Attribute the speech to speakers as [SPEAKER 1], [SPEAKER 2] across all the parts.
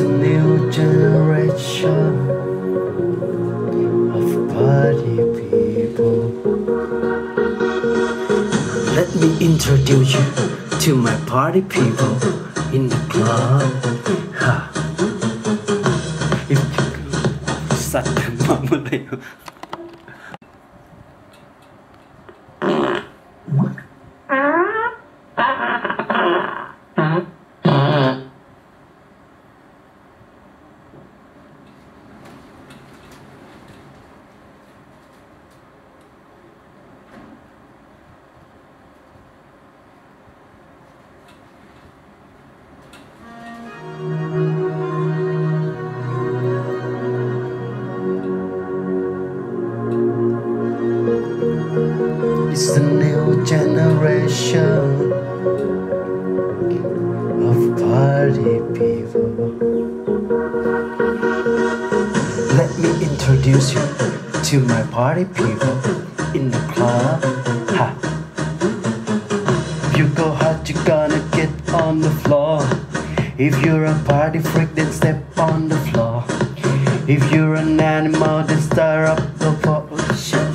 [SPEAKER 1] It's a new generation of party people. Let me introduce you to my party people in the club. Ha. If youสัตว์กันมาเมื่อไหร่It's a new generation of party people. Let me introduce you to my party people in the club. Ha. If you go hard, you're gonna get on the floor. If you're a party freak, then step on the floor. If you're an animal, then stir up the pot. Oh, shit.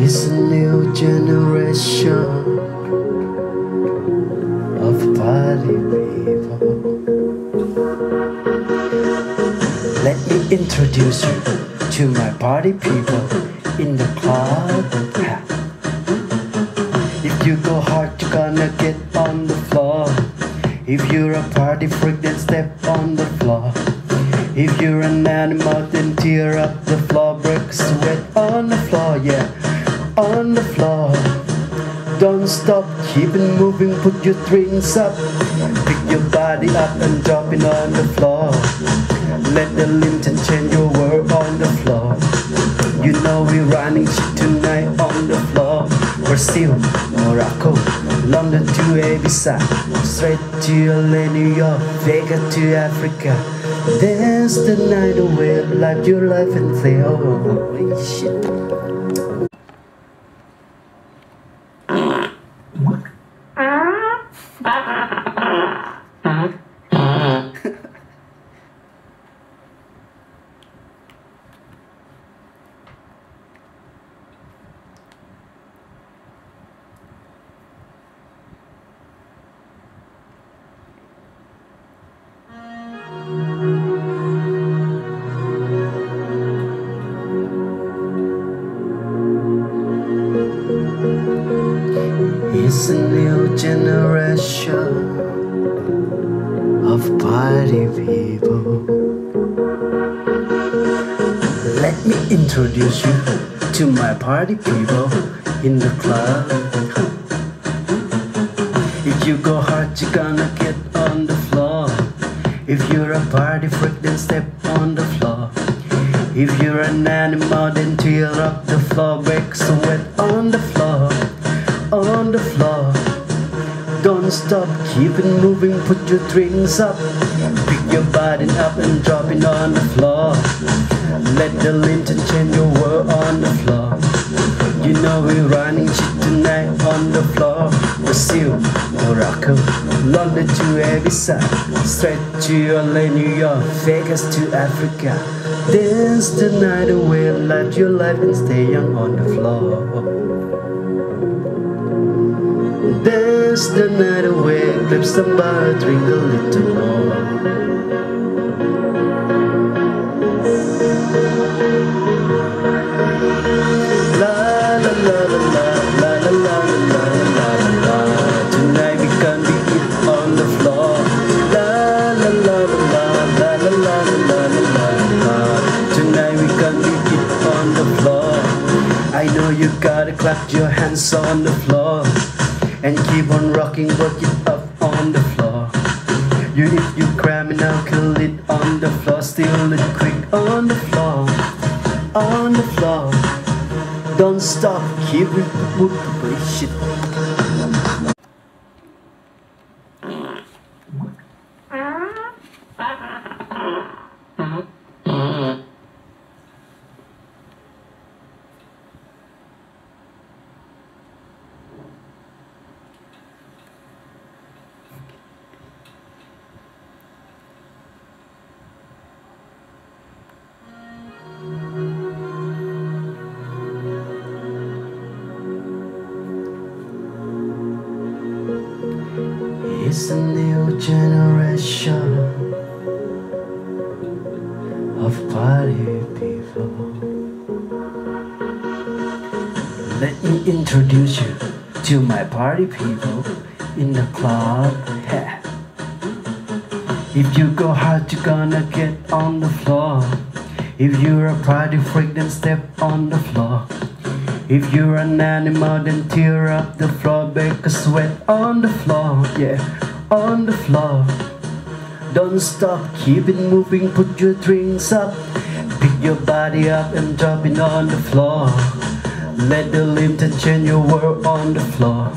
[SPEAKER 1] It's a new generation of party people. Let me introduce you to my party people in the club. If you go hard, you're gonna get on the floor. If you're a party freak, then step on the floor. If you're an animal, then tear up the floor. Break sweat on the floor, yeah. On the floor, don't stop, keep it moving, put your drinks up, pick your body up and drop it on the floor. Let the Linton change your world on the floor. You know we're running shit tonight on the floor. Brazil, Morocco, London to Ibiza, straight to LA, New York, Vegas to Africa. Dance the night away, live your life and say, oh shit. It's a new generation of party people. Let me introduce you to my party people in the club. If you go hard, you're gonna get on the floor. If you're a party freak, then step on the floor. If you're an animal, then tear up the floor. Break sweat on the floor. On the floor, don't stop, keep it moving, put your drinks up, pick your body up and drop it on the floor. Let the Linton change your world on the floor. You know we're running shit tonight on the floor. Brazil, Morocco, London to Ibiza, straight to LA, New York, Vegas to Africa. Dance the night away, live your life and stay young on the floor. Dance the night away, clip some bar, drink a little more. La la la la la la la la la la la. Tonight we can be on the floor. La la la la la la la la la la. Tonight we can be on the floor. I know you gotta clap your hands on the floor. And keep on rocking, work it up on the floor. You if you criminal, kill it on the floor, steal it quick on the floor, on the floor. Don't stop, keep it moving, shit. It's a new generation of party people. Let me introduce you to my party people in the club. Yeah. If you go hard, you're gonna get on the floor. If you're a party freak, then step on the floor. If you're an animal, then tear up the floor, bake a sweat on the floor, yeah, on the floor. Don't stop, keep it moving, put your drinks up, pick your body up and drop it on the floor. Let the Lipton change your world on the floor.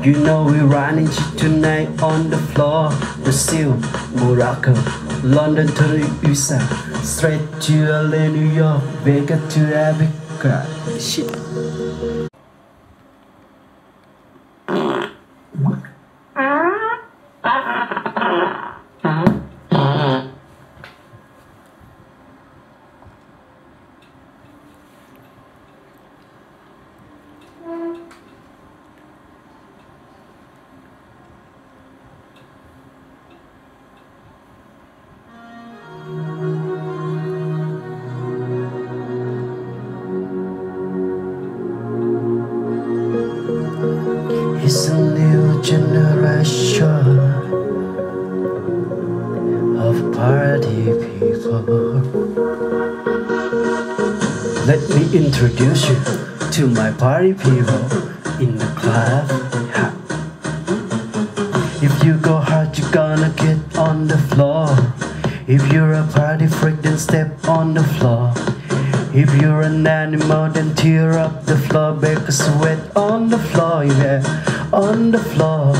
[SPEAKER 1] You know we're running shit tonight on the floor. Brazil, Morocco, London to the USA, straight to LA, New York, Vegas to Africa. Shit. It's a new generation of party people. Let me introduce you to my party people in the club. Ha. If you go hard, you're gonna get on the floor. If you're a party freak, then step on the floor. If you're an animal, then tear up the floor, bake a sweat on the floor, yeah, on the floor.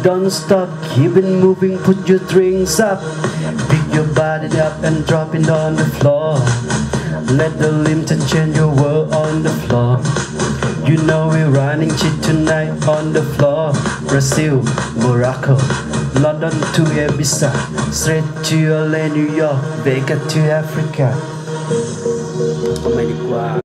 [SPEAKER 1] Don't stop, keep it moving, put your drinks up, pick your body up and drop it on the floor. Let the Lipton change your world on the floor. You know we're running shit tonight on the floor. Brazil, Morocco, London to Ibiza, straight to LA, New York, Vegas to Africa. Mày đi qua.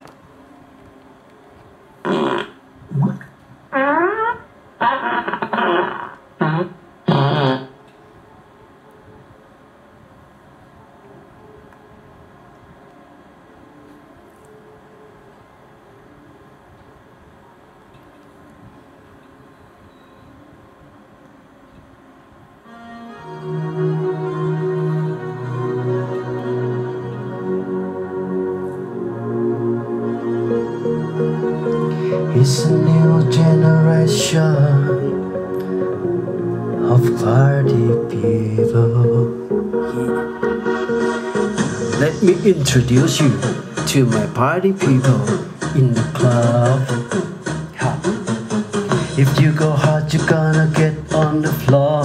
[SPEAKER 1] It's a new generation of party people. Let me introduce you to my party people in the club. Ha. If you go hard, you're gonna get on the floor.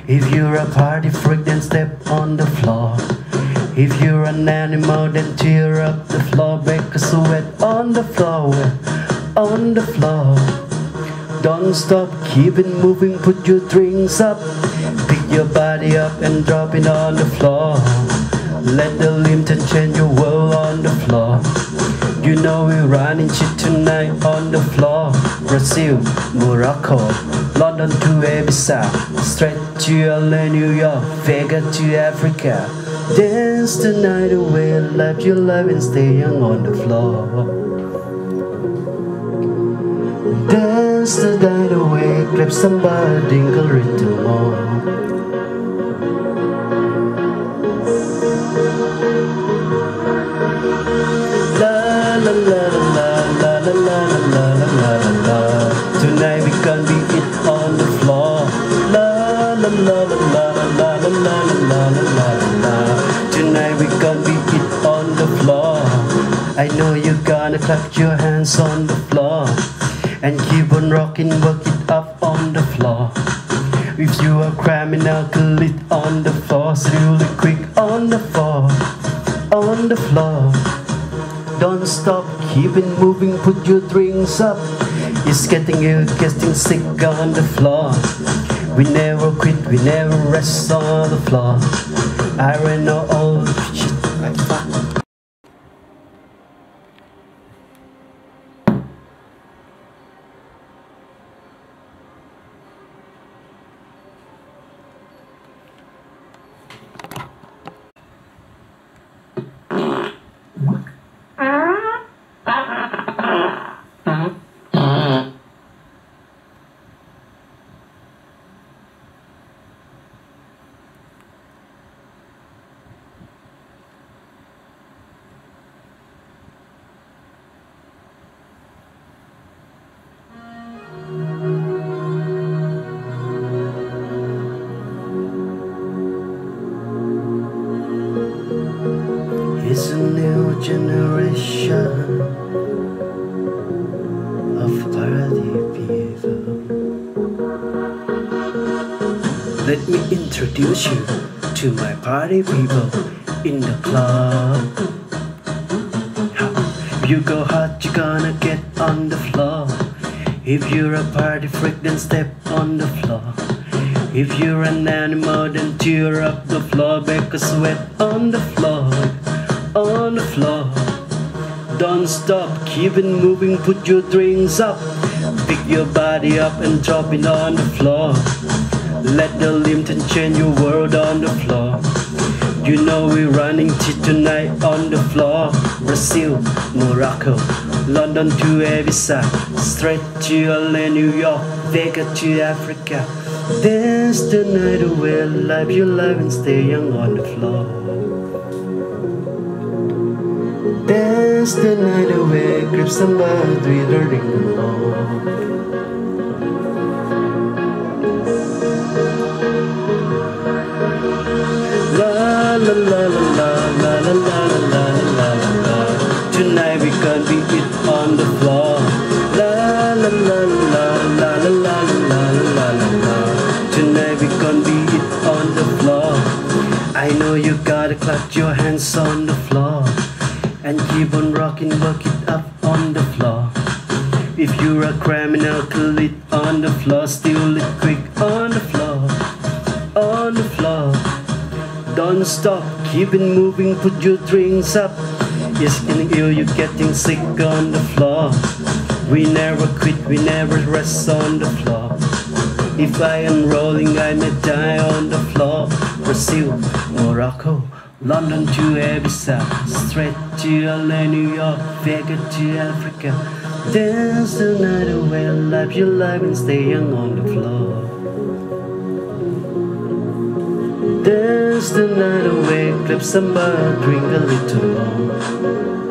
[SPEAKER 1] If you're a party freak, then step on the floor. If you're an animal, then tear up the floor, bake a sweat on the floor, on the floor. Don't stop, keep it moving, put your drinks up, pick your body up and drop it on the floor. Let the Lipton change your world on the floor. You know we're running shit tonight on the floor. Brazil, Morocco, London to Ibiza, straight to LA, New York, Vegas to Africa. Dance the night away, live your life and stay young on the floor. Dance the night away, grab somebody, dingle little more. La la la la la la la la la la la. Tonight we gonna be it on the floor. La la la la la. know you gonna clap your hands on the floor and keep on rocking, work it up on the floor. If you are criminal, kill it on the floor, really quick on the floor, on the floor. Don't stop, keep it moving, put your drinks up. It's getting ill, getting sick on the floor. We never quit, we never rest on the floor. I ran out all the shit like fuck. It's a new generation of party people. Let me introduce you to my party people in the club. If you go hard, you're gonna get on the floor. If you're a party freak, then step on the floor. If you're an animal, then tear up the floor. Make a sweat on the floor, on the floor. Don't stop, keep it moving, put your drinks up. Pick your body up and drop it on the floor. Let the Limpton change your world on the floor. You know we're running tonight on the floor. Brazil, Morocco, London to Ibiza, straight to LA, New York, Vegas to Africa. Dance the night away, live your life and stay young on the floor. Dance the night away, grab somebody with a ring along. La la la la la la la la la la. Tonight we gonna be it on the floor. La la la la la la la la la la. Tonight we gonna be it on the floor. I know you gotta clap your hands on the floor and keep on rocking, work it up on the floor. If you're a criminal, kill it on the floor, steal it quick on the floor, on the floor. Don't stop, keep it moving, put your drinks up. It's getting ill, you're getting sick on the floor. We never quit, we never rest on the floor. If I am rolling, I may die on the floor. Brazil, Morocco, London to Ibiza, straight to LA, New York, Vegas to Africa. Dance the night away, live your life and stay young on the floor. Dance the night away, clap somebody, drink a little more.